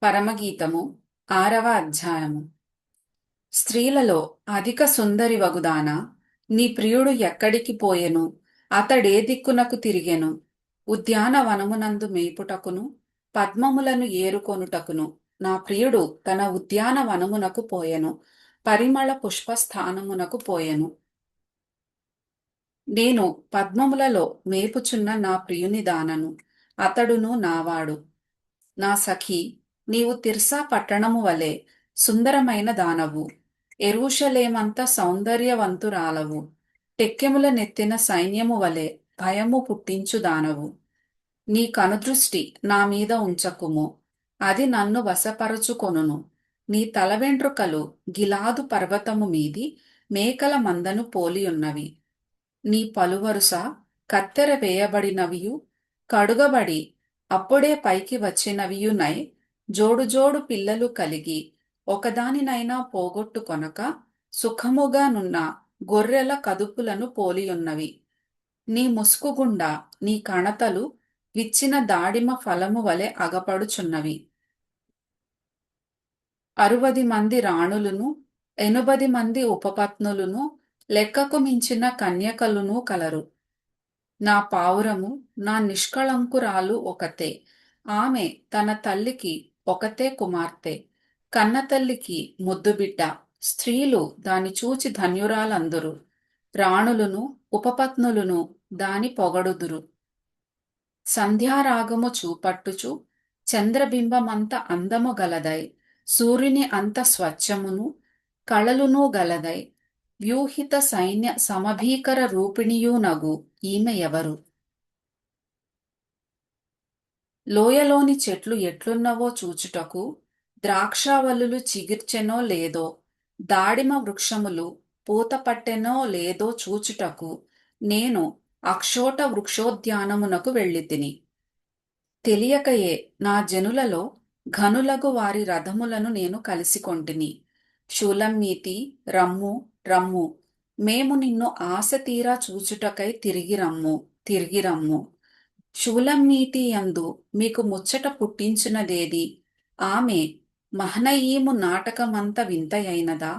పరమగీతము 6వ అధ్యాయము. స్త్రీలలో అధిక సుందరి వగుదానా, నీ ప్రియుడు ఎక్కడికి పోయెను? అతడే దిక్కునకు తిరిగెను? ఉద్యానవనమునందు మేపుటకును పద్మములను ఏరుకొనుటకును నా ప్రియుడు తన ఉద్యానవనమునకు పోయెను, పరిమళ పుష్పస్థానమునకు పోయెను. నేను పద్మములలో మేపుచున్న నా ప్రియుని దానను, అతడును నావాడు. నా సఖీ, నీవు తిర్సా పట్టణము వలె సుందరమైన దానవు, ఎరూషలేమంత సౌందర్యవంతురాలవు, టెక్కెముల నెత్తిన సైన్యము వలె భయము పుట్టించు దానవు. నీ కనుదృష్టి నా మీద ఉంచకుము, అది నన్ను వశపరచుకొనును. నీ తల వెంట్రుకలు గిలాదు పర్వతము మీది మేకల మందను పోలియున్నవి. నీ పలువరుస కత్తెర వేయబడినవియు, కడుగబడి అప్పుడే పైకి వచ్చినవియునై, జోడు జోడు పిల్లలు కలిగి ఒకదానినైనా పోగొట్టుకొనక సుఖముగా నున్న గొర్రెల కదుపులను పోలియున్నవి. నీ ముసుకుగుండా నీ కణతలు విచ్చిన దాడిమ ఫలము వలె అగపడుచున్నవి. 60 మంది రాణులును 80 మంది ఉపపత్నులును లెక్కకు మించిన కన్యకలును కలరు. నా పావురము, నా నిష్కళంకురాలు ఒకతే. ఆమె తన తల్లికి ఒకతే కుమార్తె, కన్నతల్లికి ముద్దుబిడ్డ. స్త్రీలు దాని చూచి ధన్యురాలందురు, రాణులును ఉపపత్నులును దాని పొగడుదురు. సంధ్యారాగము చూపట్టుచు చంద్రబింబమంత అందము గలదై, సూర్యుని అంత స్వచ్ఛమును కళలును గలదై, వ్యూహిత సైన్య సమభీకర రూపిణియునగు ఈమె ఎవరు? లోయలోని చెట్లు ఎట్లున్నవో చూచుటకు ద్రాక్షావల్లులు చిగిర్చెనో లేదో, దాడిమ వృక్షములు పూత పట్టెనో లేదో చూచుటకు నేను అక్షోట వృక్షోద్యానమునకు వెళ్ళితిని. తెలియకయే నా జనులలో ఘనులగు వారి రథములను నేను కలిసికొంటిని. షూలమ్మీతి, రమ్ము రమ్ము, మేము నిన్ను ఆశ తీరా చూచుటకై తిరిగి రమ్ము, తిరిగి రమ్ము. షూలమ్మీతి యందు మీకు ముచ్చట పుట్టించినదేది? ఆమె మహనయీము నాటకమంత వింతయైనదా?